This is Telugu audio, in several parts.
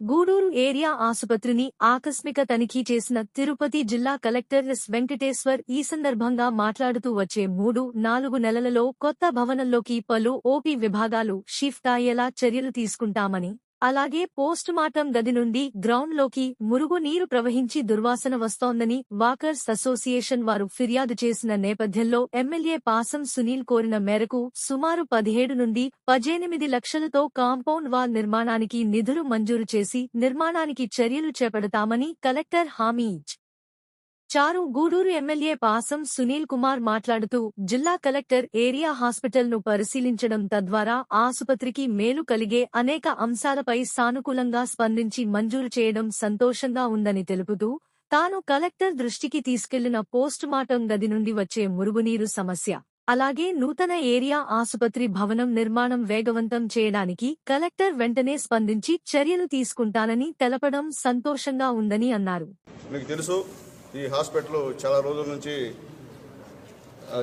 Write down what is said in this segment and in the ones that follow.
గూడూరు ఏరియా ఆసుపత్రిని ఆకస్మిక తనిఖీ చేసిన తిరుపతి జిల్లా కలెక్టర్ ఎస్ వెంకటేశ్వర్ ఈ సందర్భంగా మాట్లాడుతూ వచ్చే 3-4 నెలలలో కొత్త భవనంలోకి పలు ఓపీ విభాగాలు షిఫ్ట్ అయ్యేలా చర్యలు తీసుకుంటామని, అలాగే పోస్టుమార్టం గది నుండి గ్రౌండ్లోకి మురుగు నీరు ప్రవహించి దుర్వాసన వస్తోందని వాకర్స్ అసోసియేషన్ వారు ఫిర్యాదు చేసిన నేపథ్యంలో ఎమ్మెల్యే పాసం సునీల్ కోరిన మేరకు సుమారు 17 నుండి 18 లక్షలతో కాంపౌండ్ వాల్ నిర్మాణానికి నిధులు మంజూరు చేసి నిర్మాణానికి చర్యలు చేపడతామని కలెక్టర్ హామీ ఇచ్చారు. గూడూరు ఎమ్మెల్యే పాసం సునీల్ కుమార్ మాట్లాడుతూ జిల్లా కలెక్టర్ ఏరియా హాస్పిటల్ను పరిశీలించడం తద్వారా ఆసుపత్రికి మేలు కలిగే అనేక అంశాలపై సానుకూలంగా స్పందించి మంజూరు చేయడం సంతోషంగా ఉందని తెలుపుతూ తాను కలెక్టర్ దృష్టికి తీసుకెళ్లిన పోస్టుమార్టం గది నుండి వచ్చే మురుగునీరు సమస్య, అలాగే నూతన ఏరియా ఆసుపత్రి భవనం నిర్మాణం వేగవంతం చేయడానికి కలెక్టర్ వెంటనే స్పందించి చర్యలు తీసుకుంటానని తెలపడం సంతోషంగా ఉందని అన్నారు. ఈ హాస్పిటల్ చాలా రోజుల నుంచి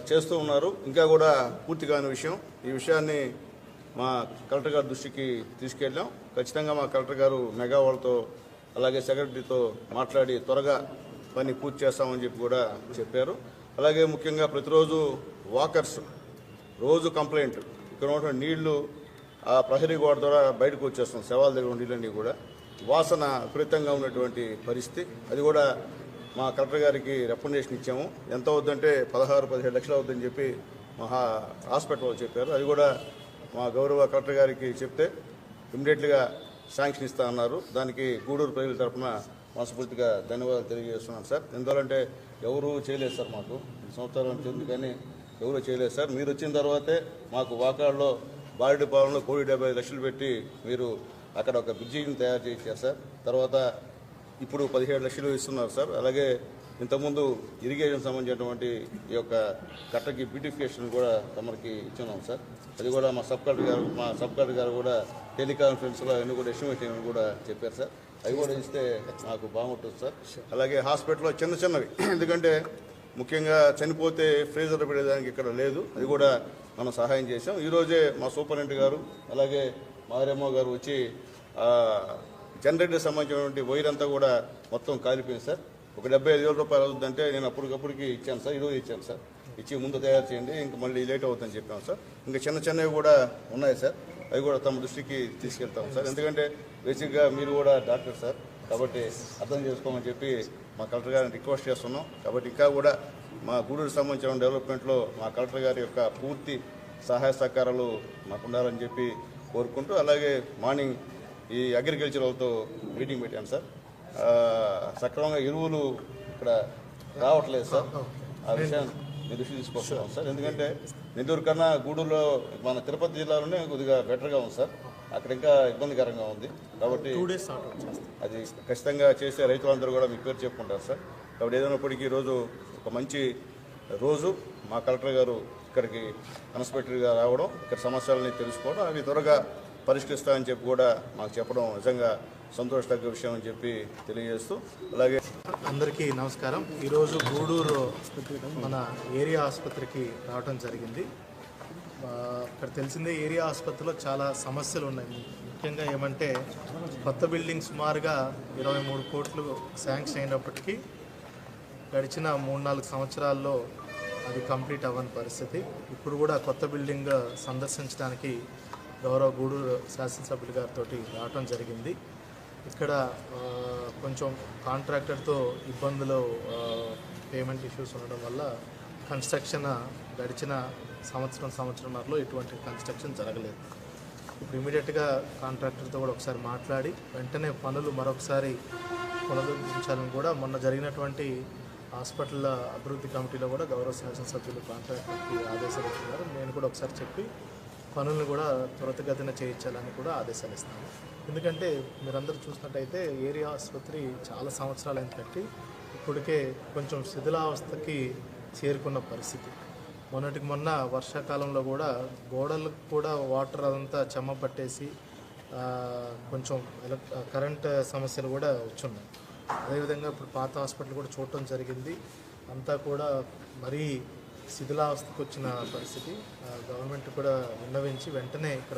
చేస్తూ ఉన్నారు. ఇంకా కూడా పూర్తి కాని విషయం. ఈ విషయాన్ని మా కలెక్టర్ గారి దృష్టికి తీసుకెళ్ళాం. ఖచ్చితంగా మా కలెక్టర్ గారు మెగా వాళ్ళతో అలాగే సెక్రటరీతో మాట్లాడి త్వరగా పని పూర్తి చేస్తామని చెప్పి కూడా చెప్పారు. అలాగే ముఖ్యంగా ప్రతిరోజు వాకర్స్ రోజు కంప్లైంట్, ఇక్కడ ఉన్నటువంటి నీళ్లు ఆ ప్రహరీ గోడ ద్వారా బయటకు వచ్చేస్తాం. శవాల దగ్గర నీళ్ళన్నీ కూడా వాసన విపరీతంగా ఉన్నటువంటి పరిస్థితి. అది కూడా మా కలెక్టర్ గారికి రికమెండేషన్ ఇచ్చాము. ఎంత అవుద్దంటే 16-17 లక్షలు అవుద్దని చెప్పి మా హాస్పిటల్ చెప్పారు. అది కూడా మా గౌరవ కలెక్టర్ గారికి చెప్తే ఇమ్మీడియట్గా శాంక్షన్ ఇస్తా అన్నారు. దానికి గూడూరు ప్రజల తరఫున మనస్ఫూర్తిగా ధన్యవాదాలు తెలియజేస్తున్నాను సార్. ఎందువల్లంటే ఎవరూ చేయలేదు సార్, మాకు సంవత్సరాల నుంచి కానీ ఎవరూ చేయలేదు సార్. మీరు వచ్చిన తర్వాతే మాకు వాకాడులో బారెడ్డి పాలెంలో 1,75 లక్షలు పెట్టి మీరు అక్కడ ఒక బ్రిడ్జిని తయారు చేశారు సార్. తర్వాత ఇప్పుడు 17 లక్షలు ఇస్తున్నారు సార్. అలాగే ఇంతకుముందు ఇరిగేషన్ సంబంధించినటువంటి ఈ యొక్క కట్టకి బ్యూటిఫికేషన్ కూడా తమకి ఇచ్చున్నాం సార్. అది కూడా మా సబ్ కలెక్టర్ గారు కూడా టెలికాన్ఫరెన్స్లో అన్ని కూడా ఎస్టిమేషన్ కూడా చెప్పారు సార్. అవి కూడా ఇస్తే నాకు బాగుంటుంది సార్. అలాగే హాస్పిటల్లో చిన్నవి, ఎందుకంటే ముఖ్యంగా చనిపోతే ఫ్రీజర్ పెట్టేదానికి ఇక్కడ లేదు, అది కూడా మనం సహాయం చేసాం. ఈరోజే మా సూపరింటెండెంట్ గారు అలాగే మారేమ్మ గారు వచ్చి జనరేటర్ సంబంధించినటువంటి వైర్ అంతా కూడా మొత్తం కాలిపోయింది సార్. ఒక 75,000 రూపాయలు అవుతుందంటే నేను అప్పటికప్పటికి ఇచ్చాను సార్. ఈరోజు ఇచ్చాను సార్. ఇచ్చి ముందు తయారు చేయండి, ఇంకా మళ్ళీ లేట్ అవుతుందని చెప్పాను సార్. ఇంకా చిన్నవి కూడా ఉన్నాయి సార్. అవి కూడా తమ దృష్టికి తీసుకెళ్తాం సార్. ఎందుకంటే బేసిక్గా మీరు కూడా డాక్టర్ సార్, కాబట్టి అర్థం చేసుకోమని చెప్పి మా కలెక్టర్ గారిని రిక్వెస్ట్ చేస్తున్నాం. కాబట్టి ఇంకా కూడా మా గూడూరు సంబంధించిన డెవలప్మెంట్లో మా కలెక్టర్ గారి యొక్క పూర్తి సహాయ సహకారాలు మాకు ఉండాలని చెప్పి కోరుకుంటూ, అలాగే మార్నింగ్ ఈ అగ్రికల్చర్ వాళ్ళతో మీటింగ్ పెట్టాను సార్. సక్రమంగా ఎరువులు ఇక్కడ రావట్లేదు సార్. ఆ విషయాన్ని నేను దృష్టి తీసుకొస్తున్నాం సార్. ఎందుకంటే నెల్లూరు కన్నా గూడూరులో మన తిరుపతి జిల్లాలోనే కొద్దిగా బెటర్గా ఉంది సార్. అక్కడ ఇంకా ఇబ్బందికరంగా ఉంది. కాబట్టి అది ఖచ్చితంగా చేసే రైతులందరూ కూడా మీ పేరు చెప్పుకుంటారు సార్. కాబట్టి ఏదైనప్పటికీ ఈరోజు ఒక మంచి రోజు. మా కలెక్టర్ గారు ఇక్కడికి అన్ఎక్స్పెక్టెడ్గా రావడం, ఇక్కడ సమస్యలని తెలుసుకోవడం, అవి త్వరగా పరిష్కరిస్తామని చెప్పి కూడా మాకు చెప్పడం నిజంగా సంతోషదగ్గ విషయం అని చెప్పి తెలియజేస్తూ, అలాగే అందరికీ నమస్కారం. ఈరోజు గూడూరు మన ఏరియా ఆసుపత్రికి రావడం జరిగింది. ఇక్కడ తెలిసిందే ఏరియా ఆసుపత్రిలో చాలా సమస్యలు ఉన్నాయి. ముఖ్యంగా ఏమంటే కొత్త బిల్డింగ్ సుమారుగా 23 కోట్లు శాంక్షన్ అయినప్పటికీ గడిచిన 3-4 సంవత్సరాల్లో అది కంప్లీట్ అవ్వని పరిస్థితి. ఇప్పుడు కూడా కొత్త బిల్డింగ్ సందర్శించడానికి గౌరవ గూడూరు శాసనసభ్యులు గారితో రావటం జరిగింది. ఇక్కడ కొంచెం కాంట్రాక్టర్తో ఇబ్బందులు, పేమెంట్ ఇష్యూస్ ఉండడం వల్ల కన్స్ట్రక్షన్ గడిచిన సంవత్సరంన్నరలో ఎటువంటి కన్స్ట్రక్షన్ జరగలేదు. ఇప్పుడు ఇమీడియట్గా కాంట్రాక్టర్తో కూడా ఒకసారి మాట్లాడి వెంటనే పనులు మరొకసారి పునరుద్ధరించాలని కూడా మొన్న జరిగినటువంటి హాస్పిటల్ అభివృద్ధి కమిటీలో కూడా గౌరవ శాసనసభ్యులు కాంట్రాక్టర్కి ఆదేశాలు ఇస్తున్నారు. నేను కూడా ఒకసారి చెప్పి పనులను కూడా త్వరితగతిన చేయించాలని కూడా ఆదేశాలు ఇస్తాను. ఎందుకంటే మీరందరూ చూసినట్టయితే ఏరియా ఆసుపత్రి చాలా సంవత్సరాలైన కట్టి ఇప్పటికే కొంచెం శిథిలావస్థకి చేరుకున్న పరిస్థితి. మొన్న వర్షాకాలంలో కూడా గోడలకు కూడా వాటర్ అదంతా చెమ్మ పట్టేసి కొంచెం కరెంట్ సమస్యలు కూడా వచ్చున్నాయి. అదేవిధంగా ఇప్పుడు పాత హాస్పిటల్ కూడా చూడటం జరిగింది. అంతా కూడా మరీ శిథిలావస్థకు వచ్చిన పరిస్థితి. గవర్నమెంట్ కూడా విన్నవించి వెంటనే ఇక్కడ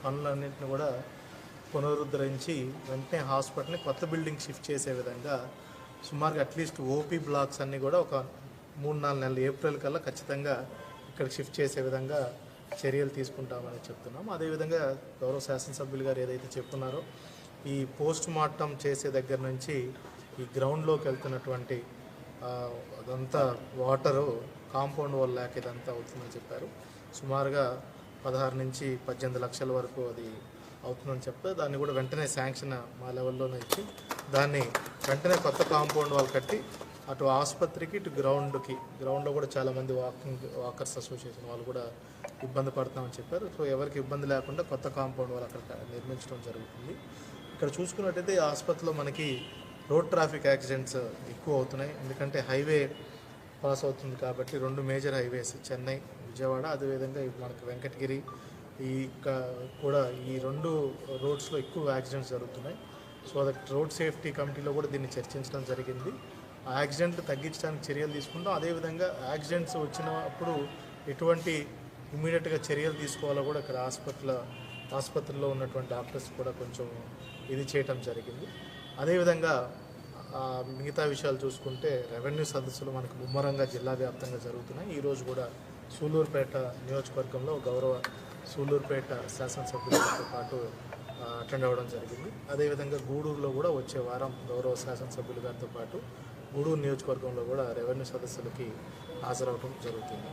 పనులన్నింటినీ కూడా పునరుద్ధరించి వెంటనే హాస్పిటల్ని కొత్త బిల్డింగ్ షిఫ్ట్ చేసే విధంగా సుమారుగా అట్లీస్ట్ ఓపీ బ్లాక్స్ అన్నీ కూడా ఒక 3-4 నెలలు ఏప్రిల్ కల్లా ఖచ్చితంగా ఇక్కడ షిఫ్ట్ చేసే విధంగా చర్యలు తీసుకుంటామని చెప్తున్నాం. అదేవిధంగా గౌరవ శాసనసభ్యులు గారు ఏదైతే చెప్తున్నారో ఈ పోస్ట్ మార్టం చేసే దగ్గర నుంచి ఈ గ్రౌండ్లోకి వెళ్తున్నటువంటి అదంతా వాటరు కాంపౌండ్ వాల్ లేక ఇదంతా అవుతుందని చెప్పారు. సుమారుగా 16 నుంచి 18 లక్షల వరకు అది అవుతుందని చెప్పారు. దాన్ని కూడా వెంటనే శాంక్షన్ మా లెవెల్లోనే ఇచ్చి దాన్ని వెంటనే కొత్త కాంపౌండ్ వాల్ కట్టి అటు ఆసుపత్రికి ఇటు గ్రౌండ్లో కూడా చాలామంది వాకర్స్ అసోసియేషన్ వాళ్ళు కూడా ఇబ్బంది పడుతున్నామని చెప్పారు. సో ఎవరికి ఇబ్బంది లేకుండా కొత్త కాంపౌండ్ వాల్ అక్కడ నిర్మించడం జరుగుతుంది. ఇక్కడ చూసుకున్నట్టయితే ఈ ఆసుపత్రిలో మనకి రోడ్ ట్రాఫిక్ యాక్సిడెంట్స్ ఎక్కువ అవుతున్నాయి. ఎందుకంటే హైవే పాస్ అవుతుంది కాబట్టి 2 మేజర్ హైవేస్ చెన్నై విజయవాడ, అదేవిధంగా మనకి వెంకటగిరి కూడా ఈ 2 రోడ్స్లో ఎక్కువ యాక్సిడెంట్స్ జరుగుతున్నాయి. సో అది రోడ్ సేఫ్టీ కమిటీలో కూడా దీన్ని చర్చించడం జరిగింది. ఆ యాక్సిడెంట్ తగ్గించడానికి చర్యలు తీసుకుంటాం. అదేవిధంగా యాక్సిడెంట్స్ వచ్చినప్పుడు ఎటువంటి ఇమీడియట్గా చర్యలు తీసుకోవాలో కూడా ఇక్కడ ఆసుపత్రిలో ఉన్నటువంటి డాక్టర్స్ కూడా కొంచెం ఇది చేయటం జరిగింది. అదేవిధంగా మిగతా విషయాలు చూసుకుంటే రెవెన్యూ సదస్సులు మనకు ముమ్మరంగా జిల్లా వ్యాప్తంగా జరుగుతున్నాయి. ఈరోజు కూడా సూలూరుపేట నియోజకవర్గంలో గౌరవ సూలూరుపేట శాసనసభ్యులతో పాటు అటెండ్ అవ్వడం జరిగింది. అదేవిధంగా గూడూరులో కూడా వచ్చే వారం గౌరవ శాసనసభ్యులు గారితో పాటు గూడూరు నియోజకవర్గంలో కూడా రెవెన్యూ సదస్సులకి హాజరవడం జరుగుతుంది.